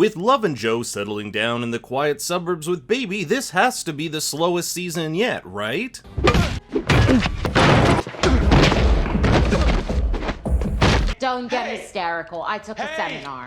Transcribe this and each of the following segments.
With Love and Joe settling down in the quiet suburbs with Baby, this has to be the slowest season yet, right? Don't get hysterical. I took a seminar.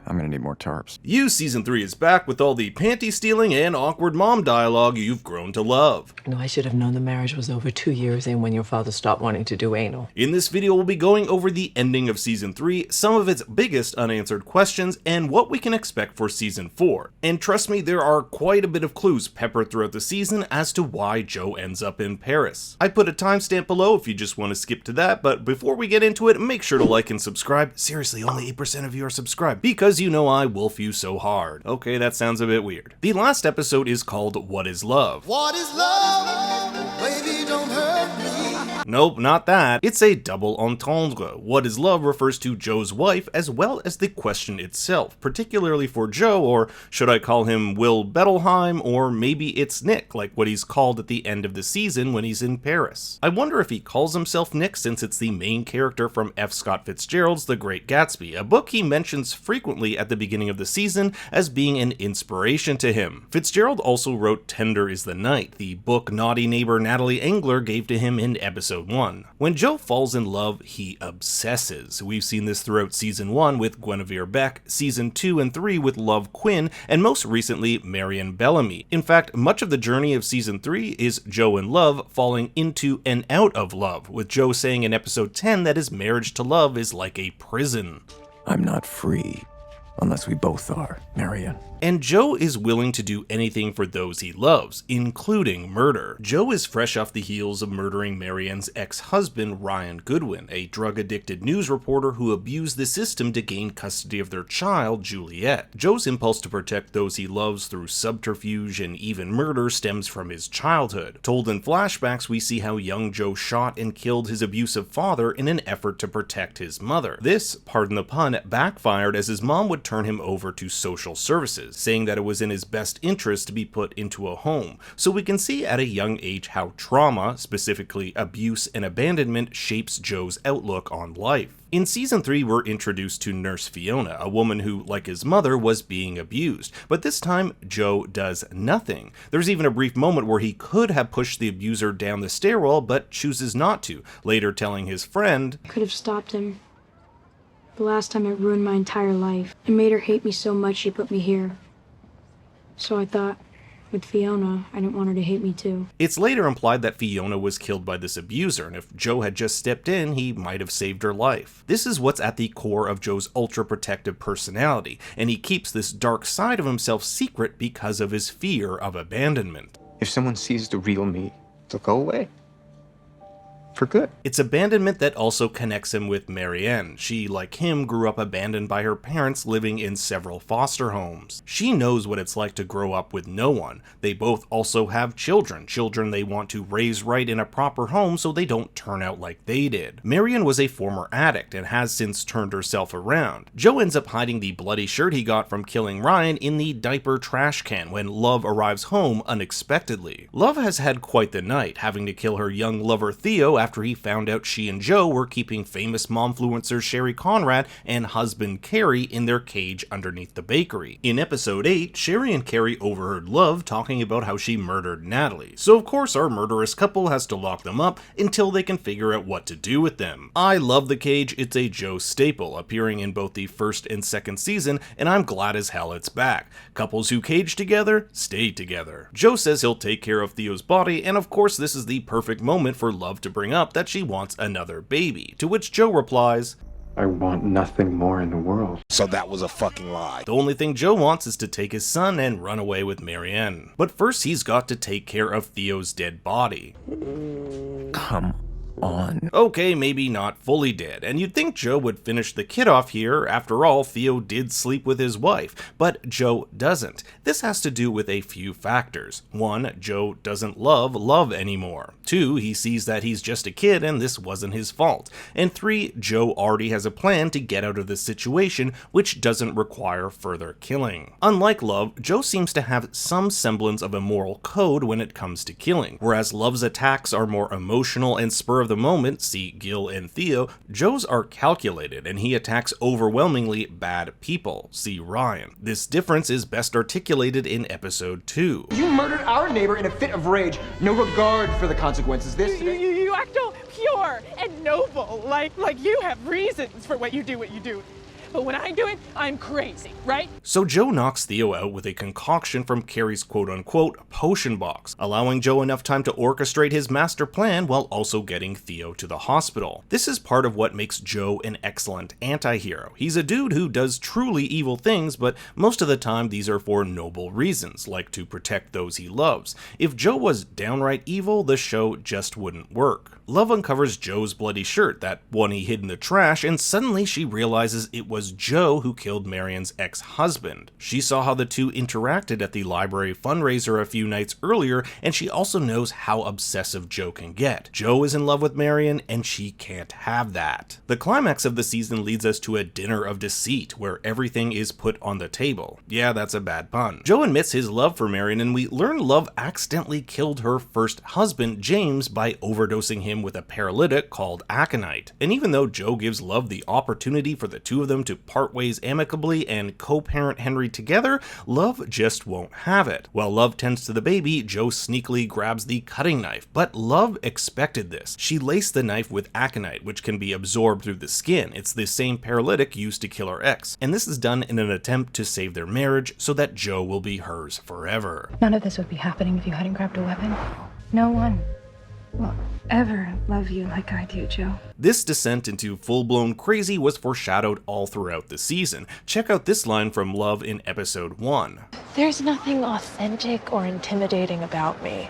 I'm gonna need more tarps. You Season 3 is back with all the panty stealing and awkward mom dialogue you've grown to love. No, I should have known the marriage was over 2 years in when your father stopped wanting to do anal. In this video, we'll be going over the ending of Season 3, some of its biggest unanswered questions, and what we can expect for Season 4. And trust me, there are quite a bit of clues peppered throughout the season as to why Joe ends up in Paris. I put a timestamp below if you just want to skip to that, but before we get into it, make sure to like and subscribe. Seriously, only 8% of you are subscribed, because you know I wolf you so hard. Okay, that sounds a bit weird. The last episode is called What is Love? What is love? Baby, don't hurt me. Nope, not that. It's a double entendre. What is Love refers to Joe's wife as well as the question itself, particularly for Joe, or should I call him Will Bettelheim, or maybe it's Nick, like what he's called at the end of the season when he's in Paris. I wonder if he calls himself Nick since it's the main character from F. Scott Fitzgerald's The Great Gatsby, a book he mentions frequently at the beginning of the season as being an inspiration to him. Fitzgerald also wrote Tender is the Night, the book naughty neighbor Natalie Engler gave to him in episode 1. When Joe falls in love, he obsesses. We've seen this throughout season 1 with Guinevere Beck, season 2 and 3 with Love Quinn, and most recently Marion Bellamy. In fact, much of the journey of season 3 is Joe in love falling into and out of love, with Joe saying in episode 10 that his marriage to love is like a prison. I'm not free. Unless we both are, Marion. And Joe is willing to do anything for those he loves, including murder. Joe is fresh off the heels of murdering Marion's ex-husband, Ryan Goodwin, a drug-addicted news reporter who abused the system to gain custody of their child, Juliet. Joe's impulse to protect those he loves through subterfuge and even murder stems from his childhood. Told in flashbacks, we see how young Joe shot and killed his abusive father in an effort to protect his mother. This, pardon the pun, backfired as his mom would turn him over to social services, saying that it was in his best interest to be put into a home. So we can see at a young age how trauma, specifically abuse and abandonment, shapes Joe's outlook on life. In season 3, we're introduced to Nurse Fiona, a woman who, like his mother, was being abused. But this time, Joe does nothing. There's even a brief moment where he could have pushed the abuser down the stairwell, but chooses not to, later telling his friend, I could have stopped him. The last time it ruined my entire life. It made her hate me so much she put me here. So I thought, with Fiona, I didn't want her to hate me too. It's later implied that Fiona was killed by this abuser, and if Joe had just stepped in, he might have saved her life. This is what's at the core of Joe's ultra-protective personality, and he keeps this dark side of himself secret because of his fear of abandonment. If someone sees the real me, they'll go away. For good. It's abandonment that also connects him with Marianne. She, like him, grew up abandoned by her parents, living in several foster homes. She knows what it's like to grow up with no one. They both also have children they want to raise right in a proper home so they don't turn out like they did. Marianne was a former addict and has since turned herself around. Joe ends up hiding the bloody shirt he got from killing Ryan in the diaper trash can when Love arrives home unexpectedly. Love has had quite the night, having to kill her young lover Theo after he found out she and Joe were keeping famous momfluencer Sherry Conrad and husband Carrie in their cage underneath the bakery. In episode 8, Sherry and Carrie overheard Love talking about how she murdered Natalie, so of course our murderous couple has to lock them up until they can figure out what to do with them. I love the cage, it's a Joe staple, appearing in both the first and second season, and I'm glad as hell it's back. Couples who cage together, stay together. Joe says he'll take care of Theo's body, and of course this is the perfect moment for Love to bring up that she wants another baby, to which Joe replies, I want nothing more in the world. So that was a fucking lie. the only thing Joe wants is to take his son and run away with Marianne. But first he's got to take care of Theo's dead body. Come on. Okay, maybe not fully dead, and you'd think Joe would finish the kid off here. After all, Theo did sleep with his wife, but Joe doesn't. This has to do with a few factors. 1, Joe doesn't love Love anymore. 2, he sees that he's just a kid and this wasn't his fault. And 3, Joe already has a plan to get out of this situation, which doesn't require further killing. Unlike Love, Joe seems to have some semblance of a moral code when it comes to killing, whereas Love's attacks are more emotional and spur of the moment, see Gil and Theo, Joe's are calculated and he attacks overwhelmingly bad people, see Ryan. This difference is best articulated in episode 2. You murdered our neighbor in a fit of rage, no regard for the consequences. You act all pure and noble, like you have reasons for what you do. But when I do it, I'm crazy, right? So Joe knocks Theo out with a concoction from Carrie's quote-unquote potion box, allowing Joe enough time to orchestrate his master plan while also getting Theo to the hospital. This is part of what makes Joe an excellent anti-hero. He's a dude who does truly evil things, but most of the time these are for noble reasons, like to protect those he loves. If Joe was downright evil, the show just wouldn't work. Love uncovers Joe's bloody shirt, that one he hid in the trash, and suddenly she realizes it was Joe who killed Marion's ex-husband. She saw how the two interacted at the library fundraiser a few nights earlier, and she also knows how obsessive Joe can get. Joe is in love with Marion, and she can't have that. The climax of the season leads us to a dinner of deceit, where everything is put on the table. Yeah, that's a bad pun. Joe admits his love for Marion, and we learn Love accidentally killed her first husband, James, by overdosing him with a paralytic called aconite. And even though Joe gives Love the opportunity for the two of them to part ways amicably and co-parent Henry together, Love just won't have it. While Love tends to the baby, Joe sneakily grabs the cutting knife, but Love expected this. She laced the knife with aconite, which can be absorbed through the skin. It's the same paralytic used to kill her ex, and this is done in an attempt to save their marriage so that Joe will be hers forever. None of this would be happening if you hadn't grabbed a weapon. No one will ever love you like I do, Joe. This descent into full-blown crazy was foreshadowed all throughout the season. Check out this line from Love in episode 1. There's nothing authentic or intimidating about me.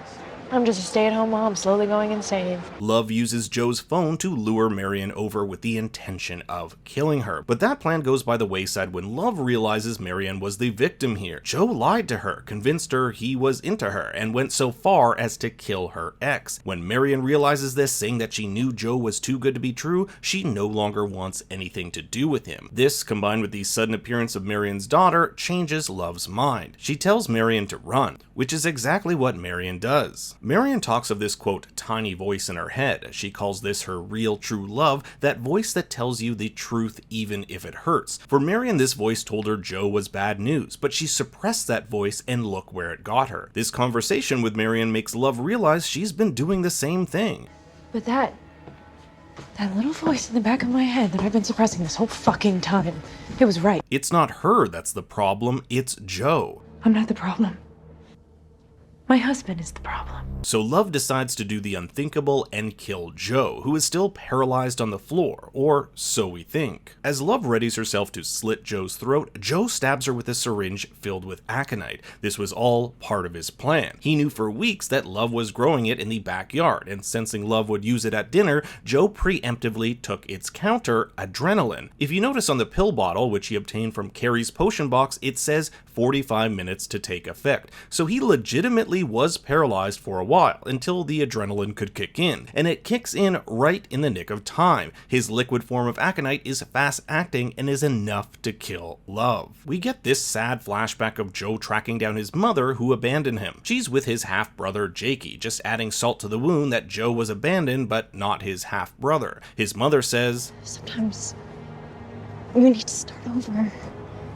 I'm just a stay-at-home mom slowly going insane. Love uses Joe's phone to lure Marion over with the intention of killing her, but that plan goes by the wayside when Love realizes Marion was the victim here. Joe lied to her, convinced her he was into her, and went so far as to kill her ex. When Marion realizes this, saying that she knew Joe was too good to be true, she no longer wants anything to do with him. This, combined with the sudden appearance of Marion's daughter, changes Love's mind. She tells Marion to run, which is exactly what Marion does. Marion talks of this, quote, tiny voice in her head. She calls this her real true love, that voice that tells you the truth even if it hurts. For Marion, this voice told her Joe was bad news, but she suppressed that voice and look where it got her. This conversation with Marion makes Love realize she's been doing the same thing. But that little voice in the back of my head that I've been suppressing this whole fucking time, it was right. It's not her that's the problem, it's Joe. I'm not the problem. My husband is the problem. So Love decides to do the unthinkable and kill Joe, who is still paralyzed on the floor, or so we think. As Love readies herself to slit Joe's throat, Joe stabs her with a syringe filled with aconite. This was all part of his plan. He knew for weeks that Love was growing it in the backyard, and sensing Love would use it at dinner, Joe preemptively took its counter, adrenaline. If you notice on the pill bottle, which he obtained from Carrie's potion box, it says 45 minutes to take effect. So he legitimately was paralyzed for a while until the adrenaline could kick in, and it kicks in right in the nick of time. His liquid form of aconite is fast acting and is enough to kill Love. We get this sad flashback of Joe tracking down his mother who abandoned him. She's with his half-brother Jakey, just adding salt to the wound that Joe was abandoned but not his half-brother. His mother says, Sometimes we need to start over,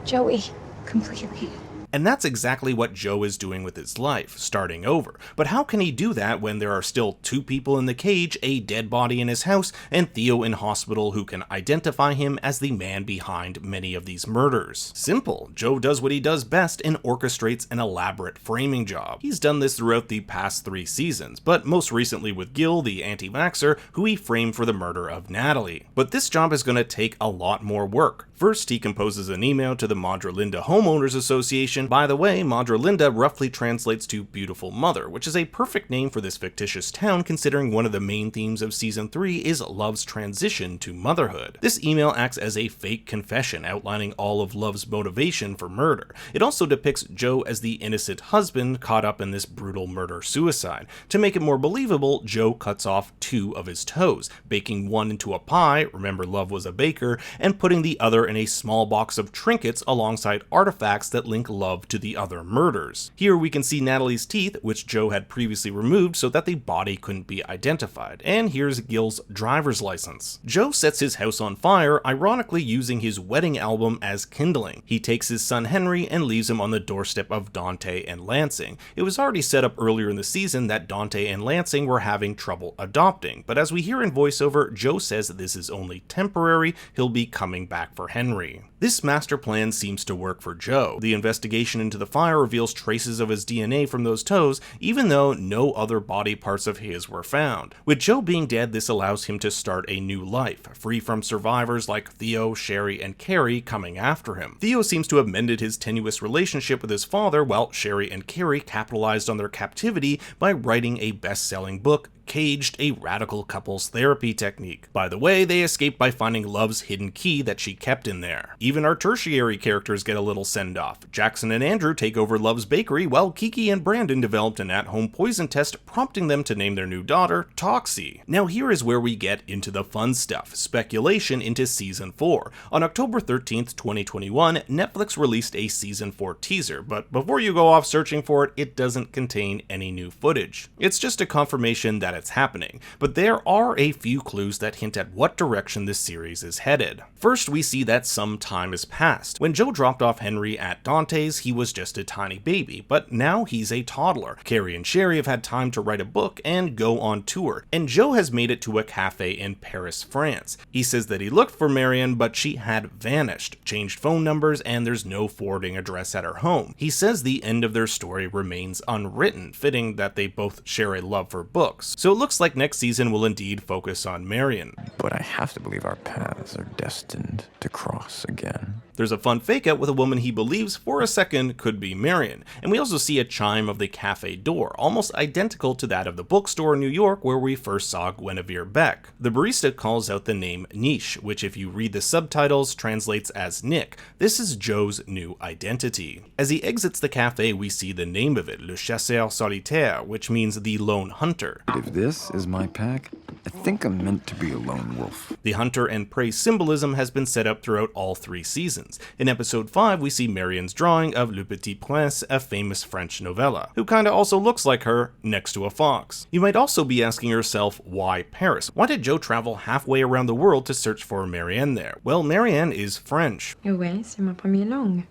Joey, completely. And that's exactly what Joe is doing with his life, starting over. But how can he do that when there are still two people in the cage, a dead body in his house, and Theo in hospital who can identify him as the man behind many of these murders? Simple. Joe does what he does best and orchestrates an elaborate framing job. He's done this throughout the past 3 seasons, but most recently with Gil, the anti-vaxxer, who he framed for the murder of Natalie. But this job is going to take a lot more work. First, he composes an email to the Madre Linda Homeowners Association. By the way, Madre Linda roughly translates to Beautiful Mother, which is a perfect name for this fictitious town considering one of the main themes of Season 3 is Love's transition to motherhood. This email acts as a fake confession outlining all of Love's motivation for murder. It also depicts Joe as the innocent husband caught up in this brutal murder-suicide. To make it more believable, Joe cuts off 2 of his toes, baking one into a pie, remember Love was a baker, and putting the other in a small box of trinkets alongside artifacts that link Love Love to the other murders. Here we can see Natalie's teeth, which Joe had previously removed so that the body couldn't be identified, and here's Gil's driver's license. Joe sets his house on fire, ironically using his wedding album as kindling. He takes his son Henry and leaves him on the doorstep of Dante and Lansing. It was already set up earlier in the season that Dante and Lansing were having trouble adopting, but as we hear in voiceover, Joe says that this is only temporary, he'll be coming back for Henry. This master plan seems to work for Joe. The investigation into the fire reveals traces of his DNA from those toes, even though no other body parts of his were found. With Joe being dead, this allows him to start a new life, free from survivors like Theo, Sherry, and Carrie coming after him. Theo seems to have mended his tenuous relationship with his father, while Sherry and Carrie capitalized on their captivity by writing a best-selling book, Caged, a radical couples therapy technique. By the way, they escape by finding Love's hidden key that she kept in there. Even our tertiary characters get a little send-off. Jackson and Andrew take over Love's bakery, while Kiki and Brandon developed an at-home poison test, prompting them to name their new daughter Toxie. Now here is where we get into the fun stuff, speculation into Season 4. On October 13th, 2021, Netflix released a Season 4 teaser, but before you go off searching for it, it doesn't contain any new footage. It's just a confirmation that it's happening, but there are a few clues that hint at what direction this series is headed. First, we see that some time has passed. When Joe dropped off Henry at Dante's, he was just a tiny baby, but now he's a toddler. Carrie and Sherry have had time to write a book and go on tour, and Joe has made it to a cafe in Paris, France. He says that he looked for Marion, but she had vanished, changed phone numbers, and there's no forwarding address at her home. He says the end of their story remains unwritten, fitting that they both share a love for books. So it looks like next season will indeed focus on Marion. But I have to believe our paths are destined to cross again. There's a fun fake out with a woman he believes for a second could be Marion, and we also see a chime of the cafe door, almost identical to that of the bookstore in New York where we first saw Guinevere Beck. The barista calls out the name Niche, which if you read the subtitles translates as Nick. This is Joe's new identity. As he exits the cafe, we see the name of it, Le Chasseur Solitaire, which means the lone hunter. If this is my pack, I think I'm meant to be a lone wolf. The hunter and prey symbolism has been set up throughout all 3 seasons. In episode 5, we see Marion's drawing of Le Petit Prince, a famous French novella, who kinda also looks like her next to a fox. You might also be asking yourself, why Paris? Why did Joe travel halfway around the world to search for Marianne there? Well, Marianne is French. Oui, c'est ma première langue.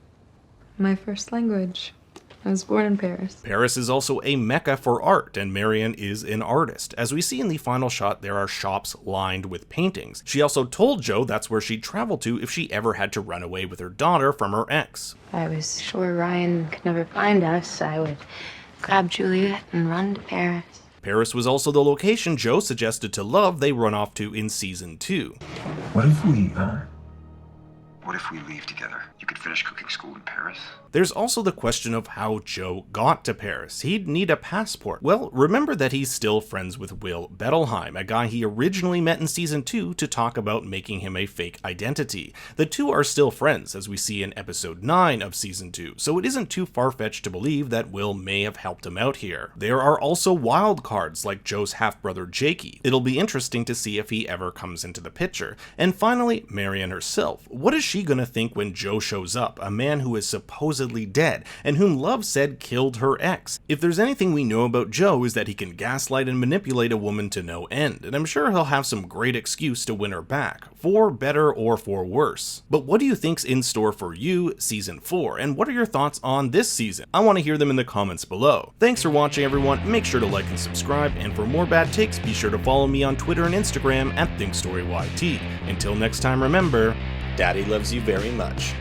My first language. I was born in Paris. Paris is also a mecca for art, and Marion is an artist. As we see in the final shot, there are shops lined with paintings. She also told Joe that's where she'd travel to if she ever had to run away with her daughter from her ex. If I was sure Ryan could never find us, I would grab Juliet and run to Paris. Paris was also the location Joe suggested to Love they run off to in Season 2. What if we leave together? You could finish cooking school in Paris. There's also the question of how Joe got to Paris. He'd need a passport. Well, remember that he's still friends with Will Bettelheim, a guy he originally met in Season 2 to talk about making him a fake identity. The two are still friends, as we see in episode 9 of Season 2, so it isn't too far-fetched to believe that Will may have helped him out here. There are also wild cards like Joe's half-brother Jakey. It'll be interesting to see if he ever comes into the picture. And finally, Marion herself. What is she gonna think when Joe shows up, a man who is supposedly dead, and whom Love said killed her ex? If there's anything we know about Joe is that he can gaslight and manipulate a woman to no end, and I'm sure he'll have some great excuse to win her back, for better or for worse. But what do you think's in store for you, Season 4, and what are your thoughts on this season? I want to hear them in the comments below. Thanks for watching, everyone. Make sure to like and subscribe, and for more bad takes, be sure to follow me on Twitter and Instagram at ThinkStoryYT. Until next time, remember, Daddy loves you very much.